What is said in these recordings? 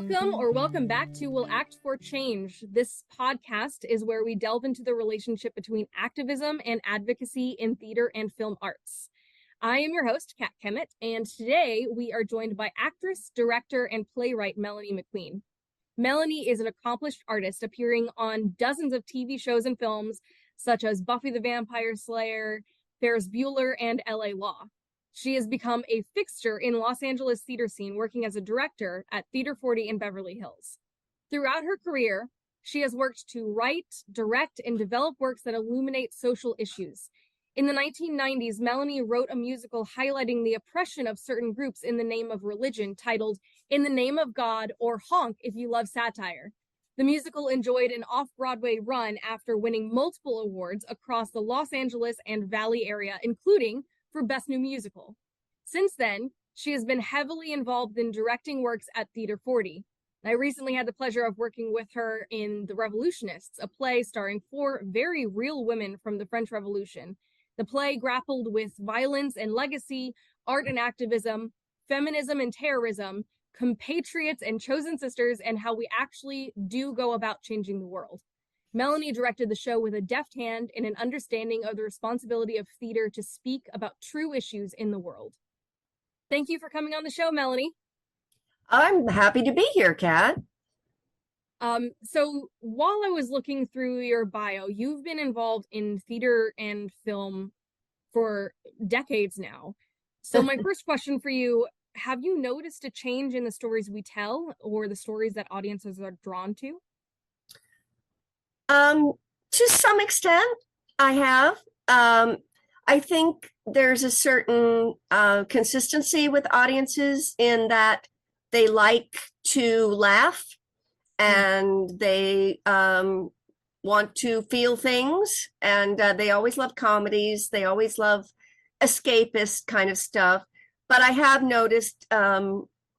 Welcome or welcome back to Will Act for Change. This podcast is where we delve into the relationship between activism and advocacy in theater and film arts. I am your host, Kat Kemet, and today we are joined by actress, director, and playwright Melanie MacQueen. Melanie is an accomplished artist appearing on dozens of TV shows and films such as Buffy the Vampire Slayer, Ferris Bueller, and LA Law. She has become a fixture in Los Angeles theater scene, working as a director at Theater 40 in Beverly Hills. Throughout her career, she has worked to write, direct, and develop works that illuminate social issues. In the 1990s, Melanie wrote a musical highlighting the oppression of certain groups in the name of religion, titled In the Name of God, or Honk if you love satire. The musical enjoyed an off-Broadway run after winning multiple awards across the Los Angeles and Valley area, including for Best New Musical. Since then, she has been heavily involved in directing works at Theater 40. I recently had the pleasure of working with her in The Revolutionists, a play starring 4 very real women from the French Revolution. The play grappled with violence and legacy, art and activism, feminism and terrorism, compatriots and chosen sisters, and how we actually do go about changing the world. Melanie directed the show with a deft hand and an understanding of the responsibility of theater to speak about true issues in the world. Thank you for coming on the show, Melanie. I'm happy to be here, Kat. So while I was looking through your bio, you've been involved in theater and film for decades now. So my first question for you, have you noticed a change in the stories we tell or the stories that audiences are drawn to? To some extent, I have. I think there's a certain consistency with audiences in that they like to laugh and they want to feel things, and they always love comedies. They always love escapist kind of stuff. But I have noticed,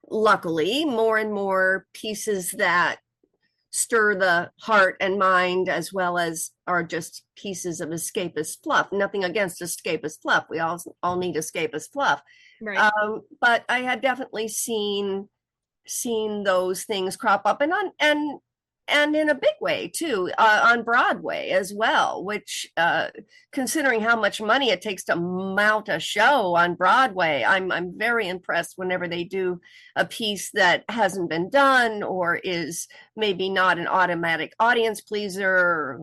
luckily, more and more pieces that stir the heart and mind, as well as are just pieces of escapist fluff. Nothing against escapist fluff. We all need escapist fluff. Right. But I had definitely seen those things crop up, and in a big way too, on Broadway as well, which considering how much money it takes to mount a show on Broadway, I'm very impressed whenever they do a piece that hasn't been done or is maybe not an automatic audience pleaser,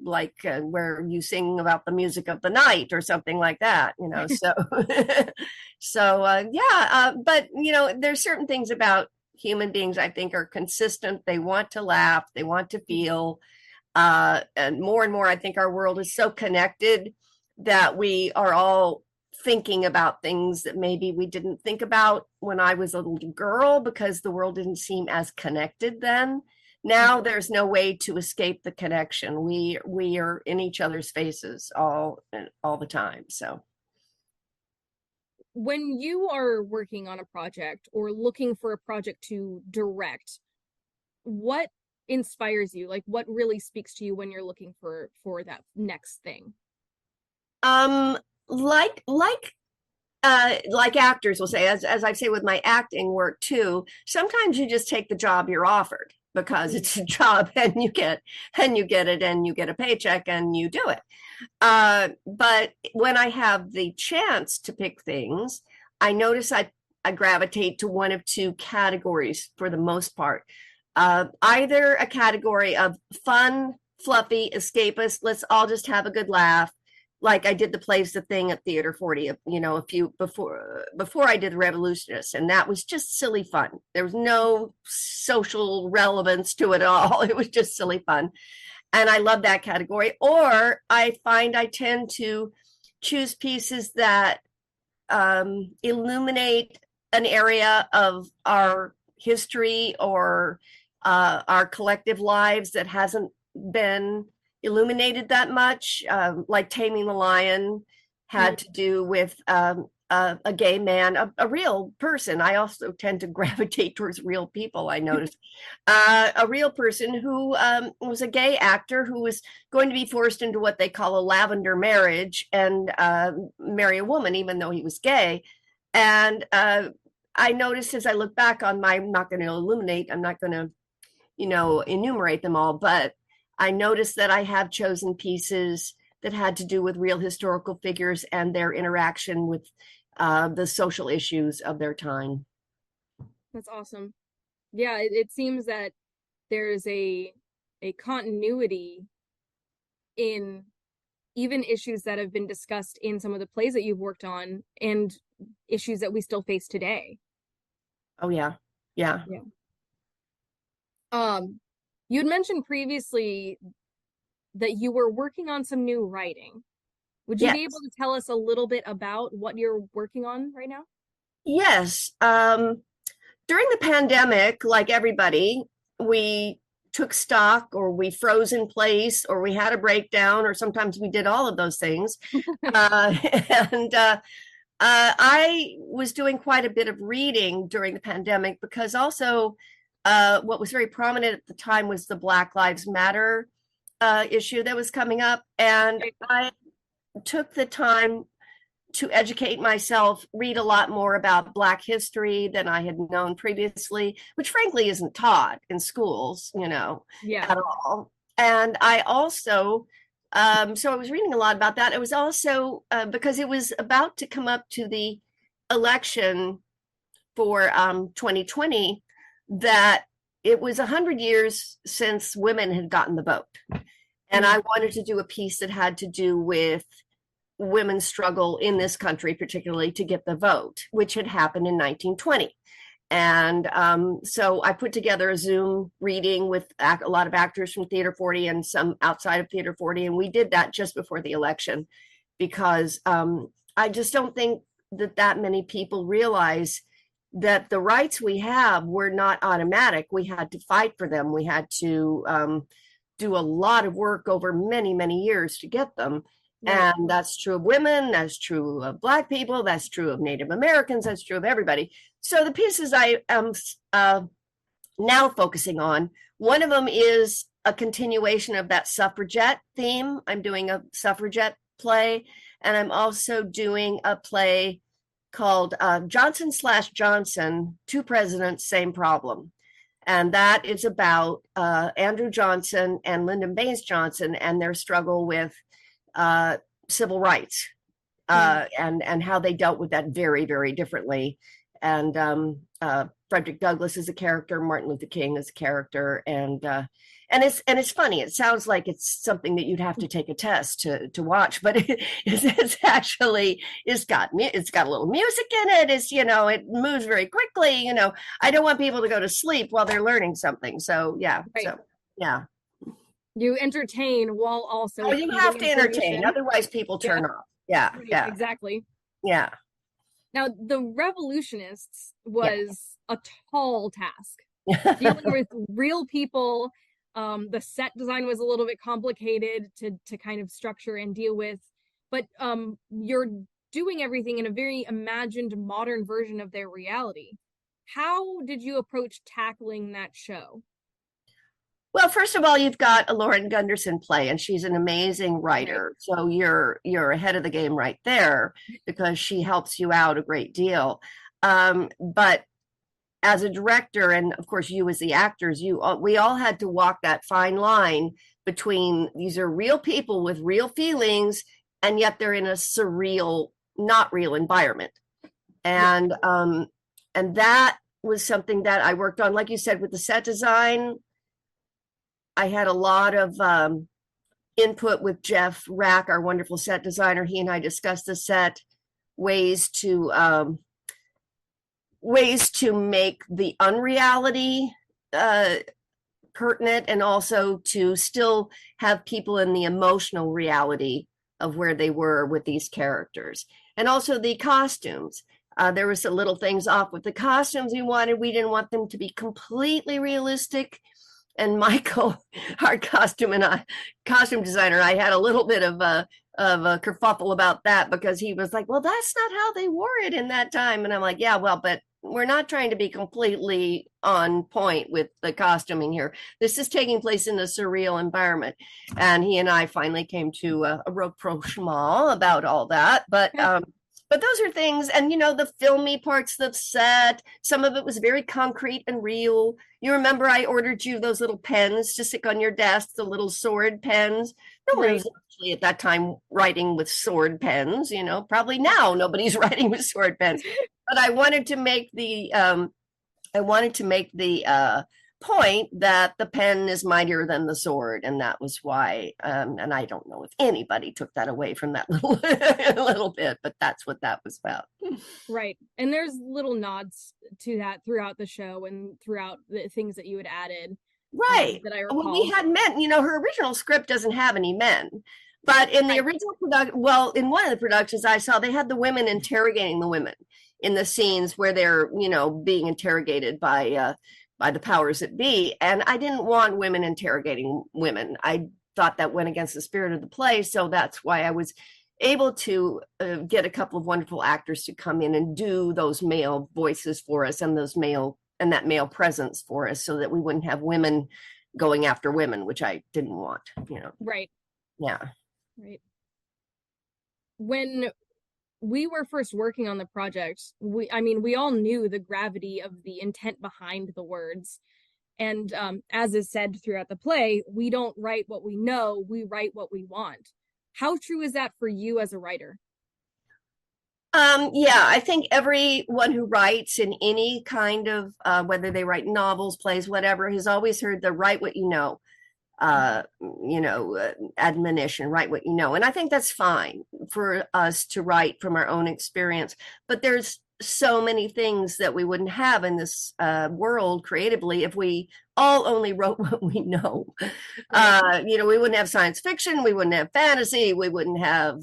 like where you sing about the music of the night or something like that, but there's certain things about human beings I think are consistent. They want to laugh, they want to feel, and more I think our world is so connected that we are all thinking about things that maybe we didn't think about when I was a little girl, because the world didn't seem as connected then. Now there's no way to escape the connection. We are in each other's faces all the time. So when you are working on a project or looking for a project to direct, what inspires you? Like, what really speaks to you when you're looking for that next thing? Like actors will say, as I say with my acting work too, sometimes you just take the job you're offered because it's a job, and you get it, and you get a paycheck, and you do it. But when I have the chance to pick things, I notice I gravitate to one of 2 categories for the most part. Either a category of fun, fluffy, escapist, let's all just have a good laugh, like I did the Plays the Thing at Theater 40, a few before I did The Revolutionists, and that was just silly fun. There was no social relevance to it at all. It was just silly fun. And I love that category. Or I find I tend to choose pieces that illuminate an area of our history or our collective lives that hasn't been illuminated that much, like Taming the Lion had to do with a gay man, a real person. I also tend to gravitate towards real people, I noticed. A real person who was a gay actor who was going to be forced into what they call a lavender marriage and marry a woman, even though he was gay. And I noticed as I look back on my, I'm not going to illuminate, I'm not going to, enumerate them all, but I noticed that I have chosen pieces that had to do with real historical figures and their interaction with the social issues of their time. That's awesome. Yeah, it seems that there's a continuity in even issues that have been discussed in some of the plays that you've worked on and issues that we still face today. Oh yeah. Yeah. Yeah. You had mentioned previously that you were working on some new writing. Would you Yes. be able to tell us a little bit about what you're working on right now? Yes. During the pandemic, like everybody, we took stock, or we froze in place, or we had a breakdown, or sometimes we did all of those things. And I was doing quite a bit of reading during the pandemic, because also what was very prominent at the time was the Black Lives Matter issue that was coming up. And I took the time to educate myself, read a lot more about Black history than I had known previously, which frankly isn't taught in schools, at all. And I also, so I was reading a lot about that. It was also because it was about to come up to the election for 2020, that it was 100 years since women had gotten the vote. And I wanted to do a piece that had to do with women's struggle in this country, particularly to get the vote, which had happened in 1920. And so I put together a Zoom reading with a lot of actors from Theater 40 and some outside of Theater 40. And we did that just before the election, because I just don't think that many people realize that the rights we have were not automatic. We had to fight for them. We had to do a lot of work over many, many years to get them. And that's true of women, that's true of Black people, that's true of Native Americans, that's true of everybody. So the pieces I am now focusing on, one of them is a continuation of that suffragette theme. I'm doing a suffragette play, and I'm also doing a play called Johnson/Johnson, Two Presidents, Same Problem. And that is about Andrew Johnson and Lyndon Baines Johnson and their struggle with civil rights and how they dealt with that very, very differently. And Frederick Douglass is a character, Martin Luther King is a character, and it's funny. It sounds like it's something that you'd have to take a test to watch, but it's actually it's got a little music in it. It's it moves very quickly. I don't want people to go to sleep while they're learning something. So yeah, yeah. You entertain while also. Oh, you have to entertain, otherwise people turn off. Yeah, yeah, exactly. Yeah. Now, The Revolutionists was a tall task. Dealing with real people. The set design was a little bit complicated to kind of structure and deal with, but you're doing everything in a very imagined modern version of their reality. How did you approach tackling that show? Well, first of all, you've got a Lauren Gunderson play, and she's an amazing writer. So you're ahead of the game right there, because she helps you out a great deal. But as a director, and of course you as the actors, we all had to walk that fine line between these are real people with real feelings, and yet they're in a surreal, not real environment. And that was something that I worked on, like you said, with the set design. I had a lot of input with Jeff Rack, our wonderful set designer. He and I discussed the set, ways to make the unreality pertinent, and also to still have people in the emotional reality of where they were with these characters. And also the costumes. There was some little things off with the costumes we didn't want them to be completely realistic. And Michael, our costume designer, I had a little bit of a kerfuffle about that, because he was like, well, that's not how they wore it in that time. And I'm like, yeah, well, but we're not trying to be completely on point with the costuming here. This is taking place in a surreal environment. And he and I finally came to a rapprochement about all that. But But those are things, and the filmy parts of the set, some of it was very concrete and real. You remember I ordered you those little pens to stick on your desk, the little sword pens. No one Right. was actually at that time writing with sword pens, probably now nobody's writing with sword pens. But I wanted to make the point that the pen is mightier than the sword, and that was why. And I don't know if anybody took that away from that little little bit, but that's what that was about. Right. And there's little nods to that throughout the show and throughout the things that you had added. Right. That I Well, recall. we had men. Her original script doesn't have any men, but in the original production, well, in one of the productions I saw, they had the women interrogating the women in the scenes where they're being interrogated by the powers that be. And I didn't want women interrogating women. I thought that went against the spirit of the play. So that's why I was able to get a couple of wonderful actors to come in and do those male voices for us and that male presence for us, so that we wouldn't have women going after women, which I didn't want, Right. Yeah. Right. When we were first working on the project, we all knew the gravity of the intent behind the words. And as is said throughout the play, we don't write what we know, we write what we want. How true is that for you as a writer? Yeah, I think everyone who writes in any kind of, whether they write novels, plays, whatever, has always heard the write what you know, admonition, write what you know. And I think that's fine for us to write from our own experience. But there's so many things that we wouldn't have in this world creatively if we all only wrote what we know. We wouldn't have science fiction, we wouldn't have fantasy, we wouldn't have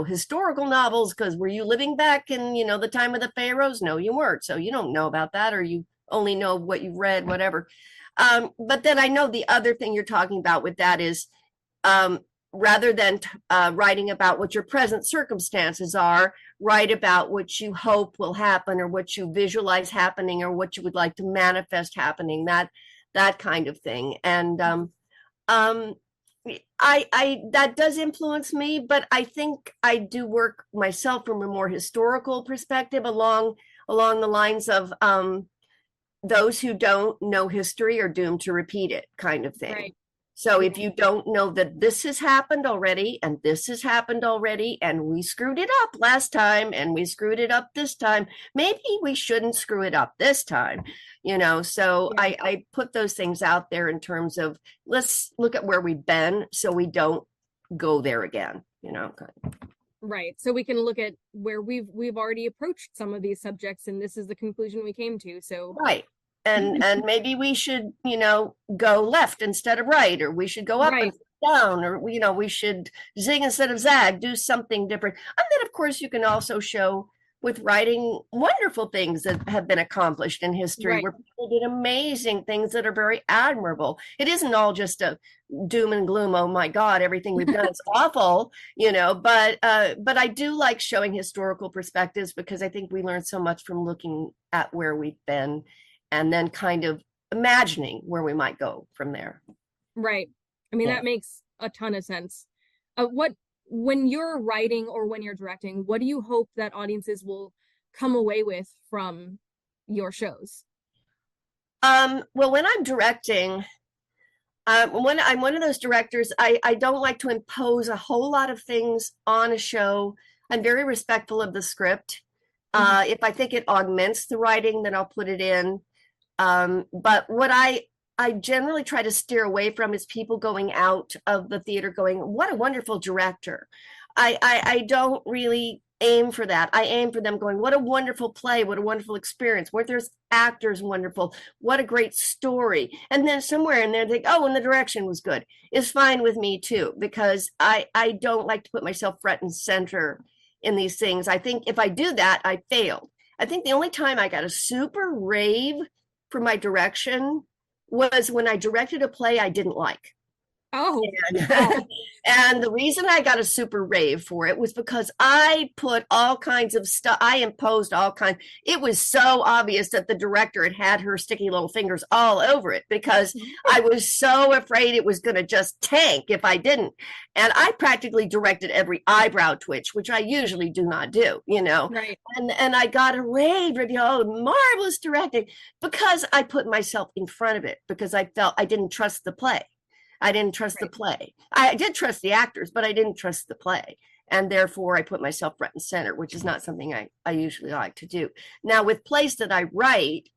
historical novels, because were you living back in the time of the pharaohs? No, you weren't, so you don't know about that, or you only know what you've read, whatever. But then I know the other thing you're talking about with that is, rather than writing about what your present circumstances are, write about what you hope will happen, or what you visualize happening, or what you would like to manifest happening, that kind of thing. And I that does influence me, but I think I do work myself from a more historical perspective, along the lines of those who don't know history are doomed to repeat it, kind of thing. Right. So if you don't know that this has happened already, and this has happened already, and we screwed it up last time, and we screwed it up this time, maybe we shouldn't screw it up this time. So Yeah. I put those things out there in terms of, let's look at where we've been so we don't go there again. Right. So we can look at where we've already approached some of these subjects, and this is the conclusion we came to. So Right. And maybe we should go left instead of right, or we should go up right. and down, or we should zig instead of zag, do something different. And then of course you can also show with writing wonderful things that have been accomplished in history, Right. where people did amazing things that are very admirable. It isn't all just a doom and gloom, oh my god, everything we've done is awful, but I do like showing historical perspectives, because I think we learn so much from looking at where we've been and then kind of imagining where we might go from there. Right. I mean, Yeah. that makes a ton of sense. When you're writing or when you're directing, what do you hope that audiences will come away with from your shows? Well, when I'm directing, when I'm one of those directors, I don't like to impose a whole lot of things on a show. I'm very respectful of the script. If I think it augments the writing, then I'll put it in. But what I generally try to steer away from is people going out of the theater going, what a wonderful director. I don't really aim for that. I aim for them going, what a wonderful play, what a wonderful experience, where there's actors wonderful, what a great story. And then somewhere in there they think, oh, and the direction was good. Is fine with me too, because I don't like to put myself front and center in these things. I think if I do that, I failed. I think the only time I got a super rave for my direction was when I directed a play I didn't like. Oh, wow. And, and the reason I got a super rave for it was because I put all kinds of stuff, I imposed all kinds. It was so obvious that the director had had her sticky little fingers all over it because I was so afraid it was going to just tank if I didn't. And I practically directed every eyebrow twitch, which I usually do not do, you know. Right. And I got a rave review, oh, marvelous directing, because I put myself in front of it because I felt I didn't trust the play. I didn't trust the Right. play. I did trust the actors, but I didn't trust the play. And therefore, I put myself front and center, which is not something I usually like to do. Now, with plays that I write,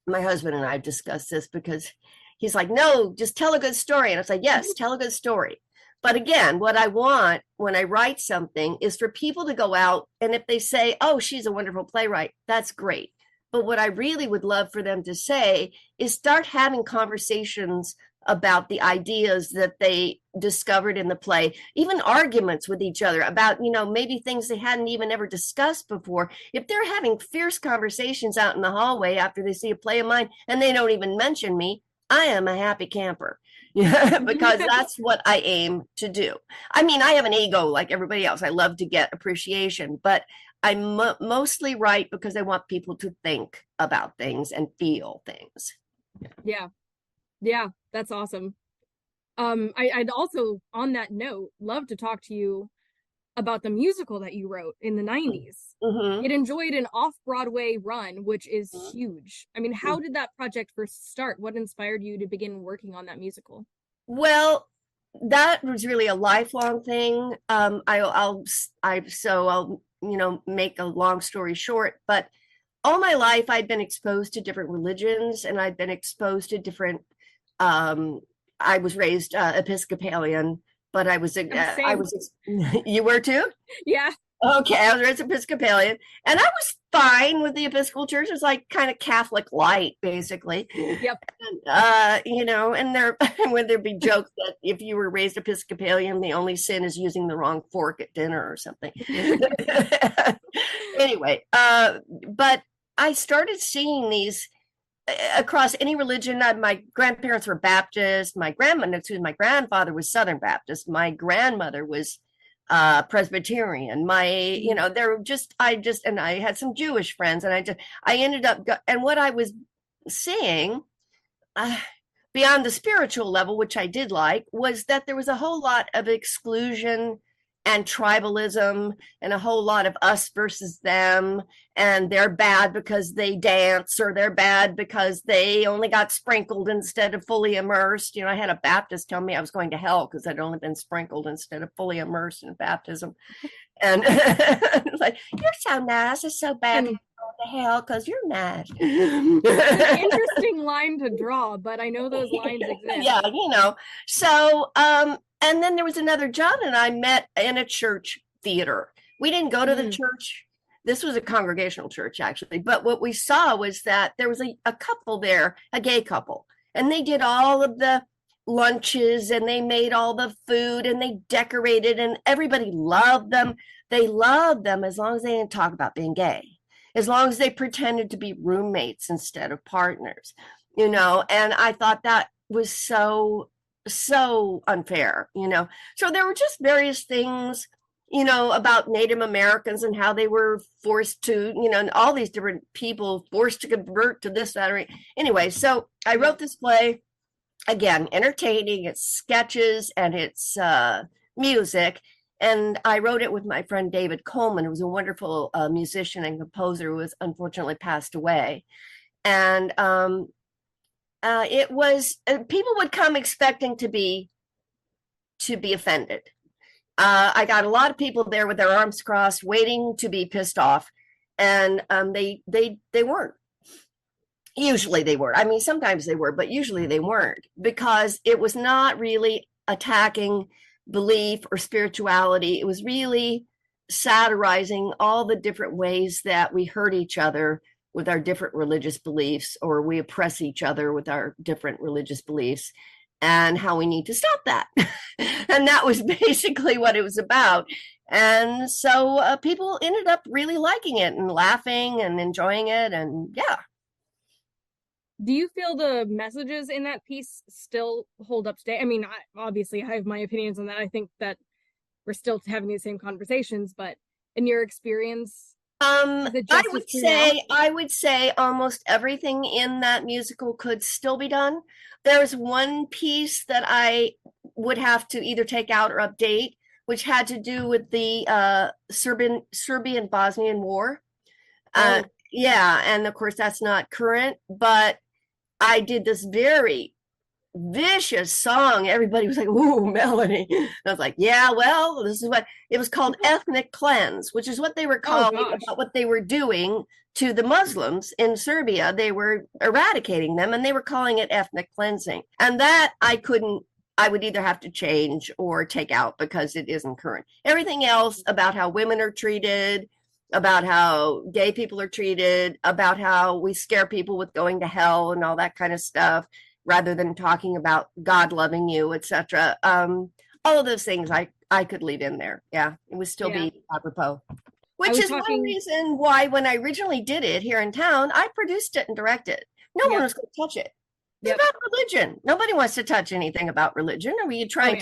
my husband and I have discussed this because he's like, no, just tell a good story. And I was like, yes, tell a good story. But again, what I want when I write something is for people to go out and if they say, oh, she's a wonderful playwright, that's great. But what I really would love for them to say is start having conversations about the ideas that they discovered in the play, even arguments with each other about, you know, maybe things they hadn't even ever discussed before. If they're having fierce conversations out in the hallway after they see a play of mine and they don't even mention me, I am a happy camper. Because that's what I aim to do. I mean, I have an ego like everybody else. I love to get appreciation, but I mostly write because I want people to think about things and feel things. Yeah. Yeah, that's awesome. I'd also, on that note, love to talk to you about the musical that you wrote in the 90s. Mm-hmm. It enjoyed an off-Broadway run, which is huge. I mean, how did that project first start? What inspired you to begin working on that musical? Well, that was really a lifelong thing. I'll make a long story short, but all my life I'd been exposed to different religions and I'd been exposed to different I was raised Episcopalian, but I was you were too? Yeah. Okay, I was raised Episcopalian, and I was fine with the Episcopal Church. It's like kind of Catholic light, basically. Yep. And there would there be jokes that if you were raised Episcopalian, the only sin is using the wrong fork at dinner or something. Anyway, but I started seeing these across any religion. My grandparents were Baptist. My grandfather was Southern Baptist. My grandmother was Presbyterian. And I had some Jewish friends, and I ended up, and what I was seeing beyond the spiritual level, which I did like, was that there was a whole lot of exclusion and tribalism and a whole lot of us versus them, and they're bad because they dance, or they're bad because they only got sprinkled instead of fully immersed. You know, I had a Baptist tell me I was going to hell because I'd only been sprinkled instead of fully immersed in baptism. And it's like, you're so nice, it's so bad to go to hell because you're nice. It's an interesting line to draw, but I know those lines exist. Yeah, so and then there was another John and I met in a church theater. We didn't go to the church. This was a congregational church, actually. But what we saw was that there was a couple there, a gay couple, and they did all of the lunches and they made all the food and they decorated, and everybody loved them. They loved them as long as they didn't talk about being gay, as long as they pretended to be roommates instead of partners, and I thought that was so unfair. So there were just various things, about Native Americans and how they were forced to, and all these different people forced to convert to this, that, or anyway. So I wrote this play, again, entertaining. It's sketches and it's music. And I wrote it with my friend David Coleman, who was a wonderful musician and composer who was unfortunately passed away. And it was people would come expecting to be offended. I got a lot of people there with their arms crossed, waiting to be pissed off, and they weren't. Usually they were. I mean, sometimes they were, but usually they weren't, because it was not really attacking belief or spirituality. It was really satirizing all the different ways that we hurt each other with our different religious beliefs, or we oppress each other with our different religious beliefs, and how we need to stop that. And that was basically what it was about. And so people ended up really liking it and laughing and enjoying it. And yeah. Do you feel the messages in that piece still hold up today? I mean, obviously I have my opinions on that. I think that we're still having the same conversations, but in your experience, is it I just as would true now? say I would say almost everything in that musical could still be done. There's one piece that I would have to either take out or update, which had to do with the Serbian Bosnian War. Uh, Oh, yeah, and of course that's not current, but I did this very vicious song. Everybody was like, "Ooh, Melanie." And I was like, "Yeah, well, this is what it was called, ethnic cleanse, which is what they were oh calling gosh. about what they were doing to the Muslims in Serbia. They were eradicating them, and they were calling it ethnic cleansing. And that I couldn't. I would either have to change or take out because it isn't current. Everything else about how women are treated, about how gay people are treated, about how we scare people with going to hell and all that kind of stuff, rather than talking about God loving you, etc. All of those things I could leave in there. Yeah, it would still Yeah. be apropos. I Which was is one talking, reason why when I originally did it here in town, I produced it and directed. No one yep, was going to touch it. It's yep. about religion. Nobody wants to touch anything about religion. Are you Oh trying yeah.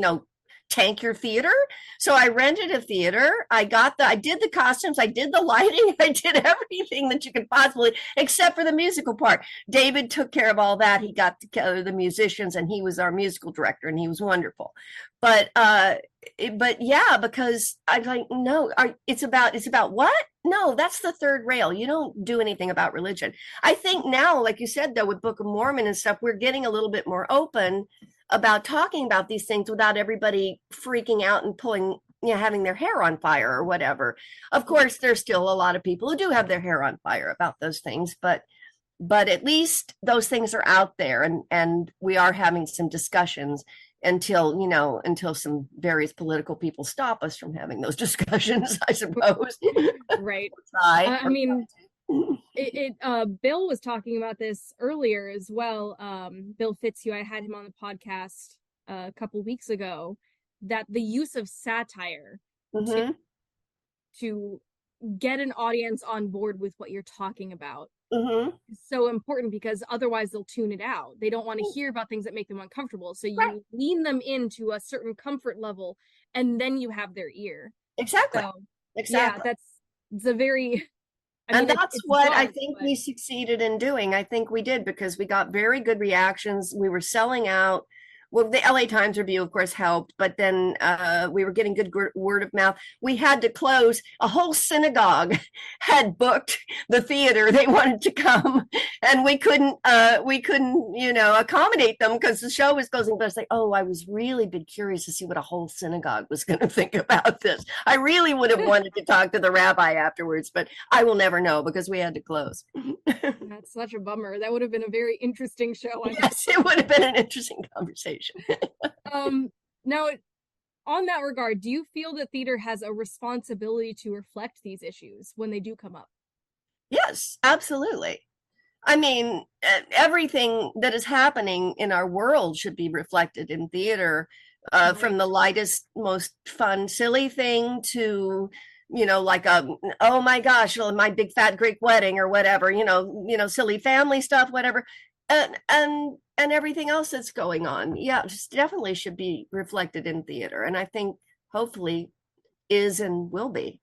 to tank your theater? So I rented a theater. I did the costumes. I did the lighting. I did everything that you could possibly, except for the musical part. David took care of all that. He got together the musicians and he was our musical director and he was wonderful. But, but yeah, because I'm like, no, it's about what? No, that's the third rail. You don't do anything about religion. I think now, like you said, though, with Book of Mormon and stuff, we're getting a little bit more open about talking about these things without everybody freaking out and pulling, having their hair on fire or whatever. Of course, there's still a lot of people who do have their hair on fire about those things, but at least those things are out there, and we are having some discussions until some various political people stop us from having those discussions, I suppose. Right. Try I or mean, Bill was talking about this earlier as well. Bill Fitzhugh, I had him on the podcast a couple weeks ago, that the use of satire to Mm-hmm. to get an audience on board with what you're talking about Mm-hmm. is so important, because otherwise they'll tune it out. They don't want to hear about things that make them uncomfortable. So Right. you lean them into a certain comfort level and then you have their ear. Exactly. So yeah, Exactly. it's a very, I And mean, that's it's what I dark, think but we succeeded in doing. I think we did because we got very good reactions. We were selling out. Well, the LA Times review, of course, helped, but then we were getting good word of mouth. We had to close. A whole synagogue had booked the theater. They wanted to come, and we couldn't, accommodate them because the show was closing. But I was like, oh, I was really been curious to see what a whole synagogue was going to think about this. I really would have wanted to talk to the rabbi afterwards, but I will never know because we had to close. that's such a bummer. That would have been a very interesting show, I'm Yes, it would have been an interesting conversation. um now, on that regard, do you feel that theater has a responsibility to reflect these issues when they do come up? Yes, absolutely. I mean, everything that is happening in our world should be reflected in theater, Right. from the lightest, most fun, silly thing to, like oh my gosh, well, my big fat Greek wedding or whatever, silly family stuff, whatever, and everything else that's going on. Yeah, just definitely should be reflected in theater, and I think hopefully is and will be.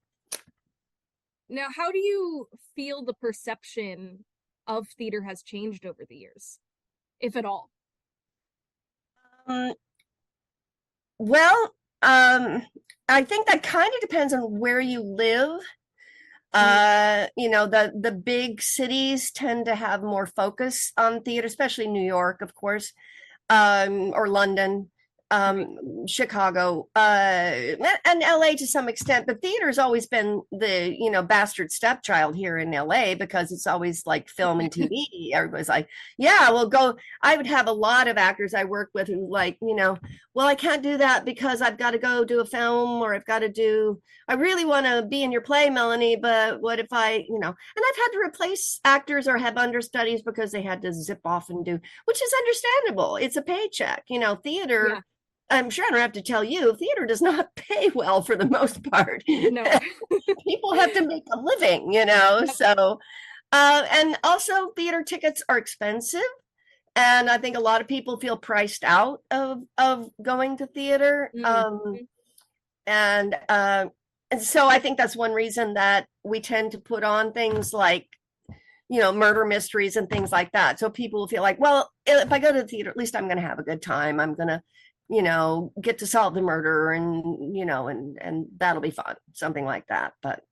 Now, how do you feel the perception of theater has changed over the years, if at all? Um, well, um, I think that kind of depends on where you live. Mm, The big cities tend to have more focus on theater, especially New York, of course, or London, right. Chicago, and LA to some extent. But theater's always been the, bastard stepchild here in LA because it's always like film and TV. Everybody's like, yeah, we'll go. I would have a lot of actors I work with who like, well, I can't do that because I've got to go do a film or I really want to be in your play, Melanie, but what if and I've had to replace actors or have understudies because they had to zip off and do, which is understandable. It's a paycheck. Yeah. Theater, I'm sure I don't have to tell you, theater does not pay well for the most part. No. People have to make a living, Yep. so And also theater tickets are expensive. And I think a lot of people feel priced out of going to theater. Mm-hmm. And so I think that's one reason that we tend to put on things like, murder mysteries and things like that. So people feel like, well, if I go to the theater, at least I'm going to have a good time. I'm going to, get to solve the murder and, and that'll be fun, something like that. But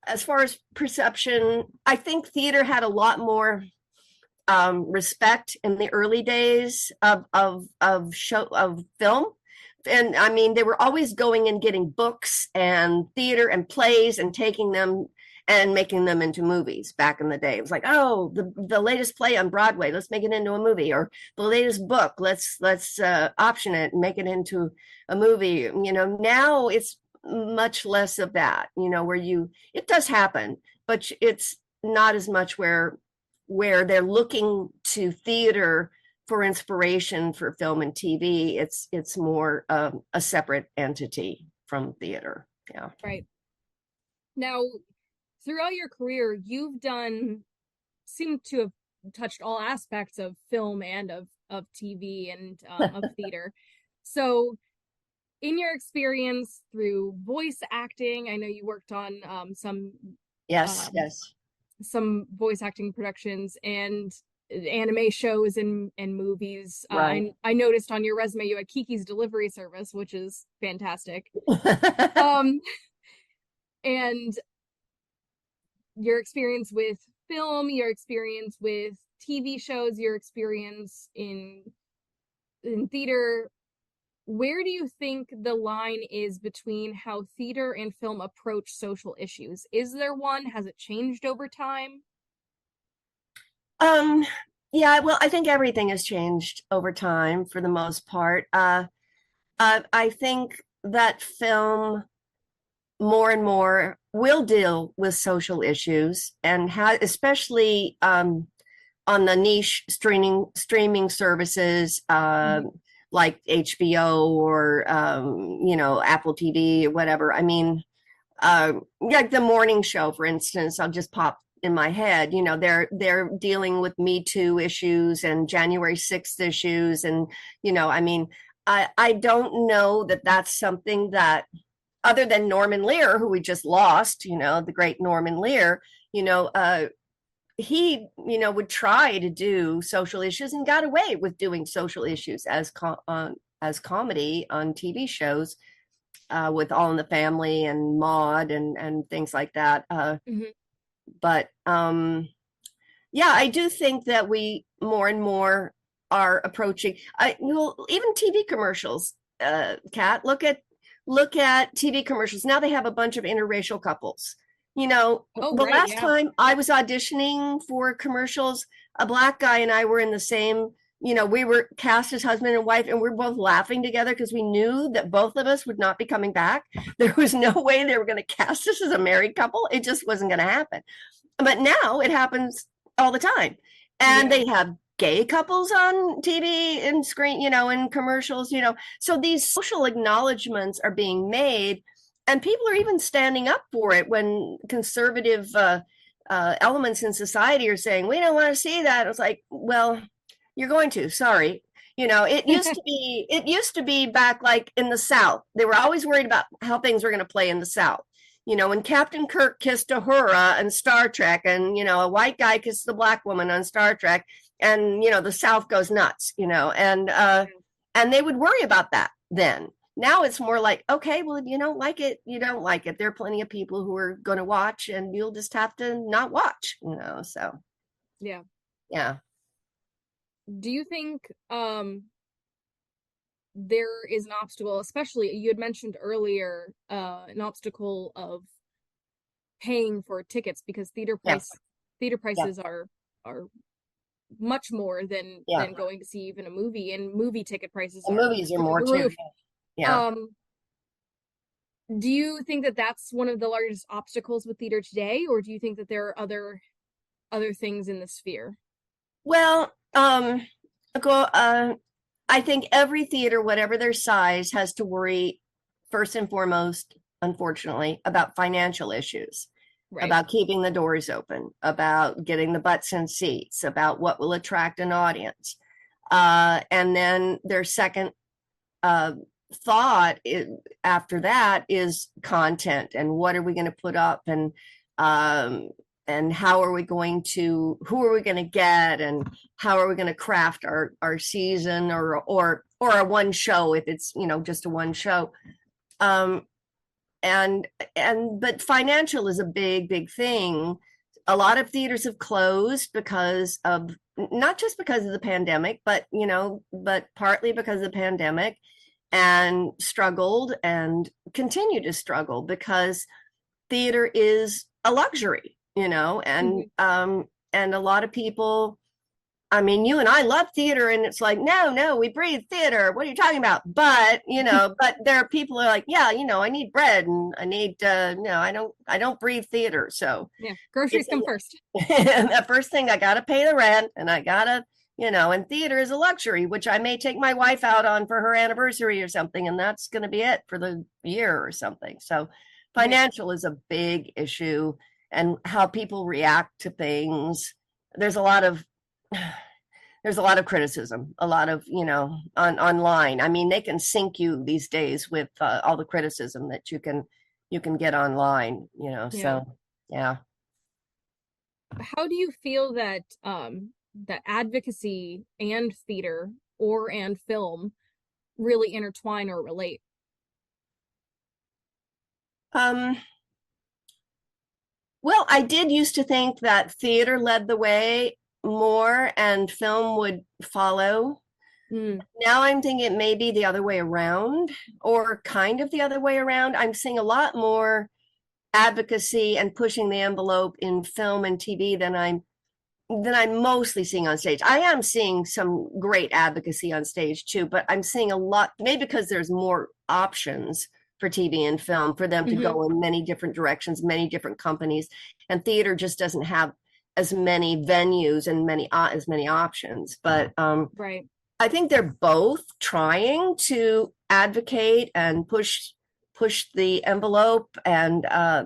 as far as perception, I think theater had a lot more respect in the early days of film. And I mean, they were always going and getting books and theater and plays and taking them and making them into movies back in the day. It was like, oh, the latest play on Broadway, let's make it into a movie, or the latest book, let's option it and make it into a movie. Now it's much less of that, where it does happen, but it's not as much where they're looking to theater for inspiration for film and TV. It's more a separate entity from theater. Yeah. Right. Now, throughout your career, seem to have touched all aspects of film and of TV and of theater. So, in your experience through voice acting, I know you worked on yes, some voice acting productions and anime shows and movies. Right. I noticed on your resume you had Kiki's Delivery Service, which is fantastic. And your experience with film, your experience with TV shows, your experience in theater, where do you think the line is between how theater and film approach social issues? Is there one? Has it changed over time? Yeah, well, I think everything has changed over time for the most part. I think that film more and more will deal with social issues and especially on the niche streaming services like HBO or Apple TV or whatever. I mean, like the morning show, for instance, I'll just pop in my head. They're dealing with Me Too issues and January 6th issues, and I mean, I don't know that that's something that, other than Norman Lear, who we just lost, the great Norman Lear, he, would try to do social issues and got away with doing social issues as comedy on TV shows, with All in the Family and Maude and things like that. But yeah, I do think that we more and more are approaching. Even TV commercials. Kat, look at TV commercials. Now they have a bunch of interracial couples. The last time I was auditioning for commercials, a Black guy and I were in the same, we were cast as husband and wife, and we were both laughing together because we knew that both of us would not be coming back. There was no way they were going to cast us as a married couple. It just wasn't going to happen. But now it happens all the time. And they have gay couples on TV and screen, in commercials, So these social acknowledgments are being made, and people are even standing up for it when conservative elements in society are saying, we don't want to see that. It's like, well, you're going to, sorry. It used to be back like in the South. They were always worried about how things were going to play in the South. When Captain Kirk kissed Uhura in Star Trek, and, a white guy kissed the black woman on Star Trek, and, the South goes nuts, and they would worry about that then. Now it's more like, okay, well, if you don't like it, you don't like it. There are plenty of people who are going to watch, and you'll just have to not watch, so. Yeah. Yeah. Do you think there is an obstacle, especially you had mentioned earlier, an obstacle of paying for tickets, because theater prices are much more than going to see even a movie, and movie ticket prices movies are more too. Yeah. Do you think that that's one of the largest obstacles with theater today, or do you think that there are other things in the sphere? Well, I think every theater, whatever their size, has to worry first and foremost, unfortunately, about financial issues. Right. about keeping the doors open, about getting the butts in seats, about what will attract an audience. And then their second thought after that is content, and what are we going to put up, and how are we going to, who are we going to get, and how are we going to craft our season, or a one show, if it's, you know, just a one show. And but financial is a big thing. A lot of theaters have closed because of, not just because of the pandemic, but, you know, but partly because of the pandemic, and struggled and continue to struggle because theater is a luxury, you know, and a lot of people, I mean, you and I love theater, and it's like, no, we breathe theater. What are you talking about? But, you know, but there are people who are like, yeah, you know, I need bread, and I need, no, I don't breathe theater. So yeah, groceries come first. The first thing, I got to pay the rent, and I got to, you know, and theater is a luxury, which I may take my wife out on for her anniversary or something, and that's going to be it for the year or something. So financial is a big issue, and how people react to things. There's a lot of criticism, a lot of, you know, online. I mean, they can sink you these days with all the criticism that you can get online, you know. Yeah. So yeah. How do you feel that that advocacy and theater and film really intertwine or relate? Well, I did used to think that theater led the way more and film would follow. Now I'm thinking it may be the other way around, or kind of the other way around. I'm seeing a lot more advocacy and pushing the envelope in film and TV than I'm mostly seeing on stage. I am seeing some great advocacy on stage too, but I'm seeing a lot, maybe because there's more options for TV and film for them to go in many different directions, many different companies, and theater just doesn't have as many venues and as many options. But right. I think they're both trying to advocate and push the envelope, and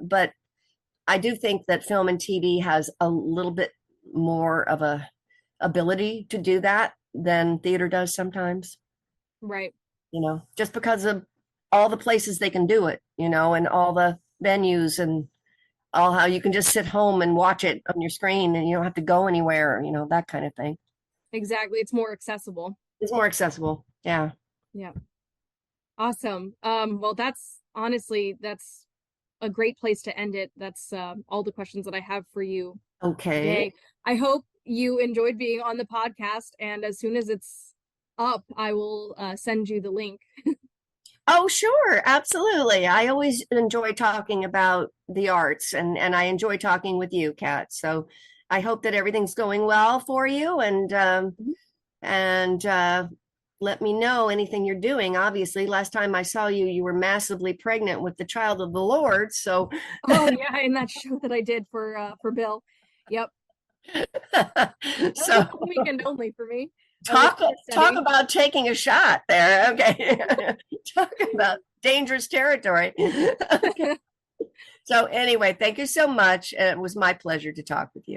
but I do think that film and TV has a little bit more of a ability to do that than theater does sometimes. Right. You know, just because of all the places they can do it, you know, and all the venues, and all how you can just sit home and watch it on your screen, and you don't have to go anywhere, you know, that kind of thing. Exactly. It's more accessible. It's more accessible. Yeah. Yeah. Awesome. Well, that's a great place to end it. That's all the questions that I have for you Okay. today. I hope you enjoyed being on the podcast, and as soon as it's up, I will send you the link. Oh, sure. Absolutely. I always enjoy talking about the arts, and I enjoy talking with you, Kat. So I hope that everything's going well for you, and let me know anything you're doing. Obviously, last time I saw you, you were massively pregnant with the child of the Lord. So oh yeah, in that show that I did for Bill. Yep. So weekend only for me. Talk about taking a shot there. Okay. Talk about dangerous territory. Okay. So anyway, thank you so much. It was my pleasure to talk with you.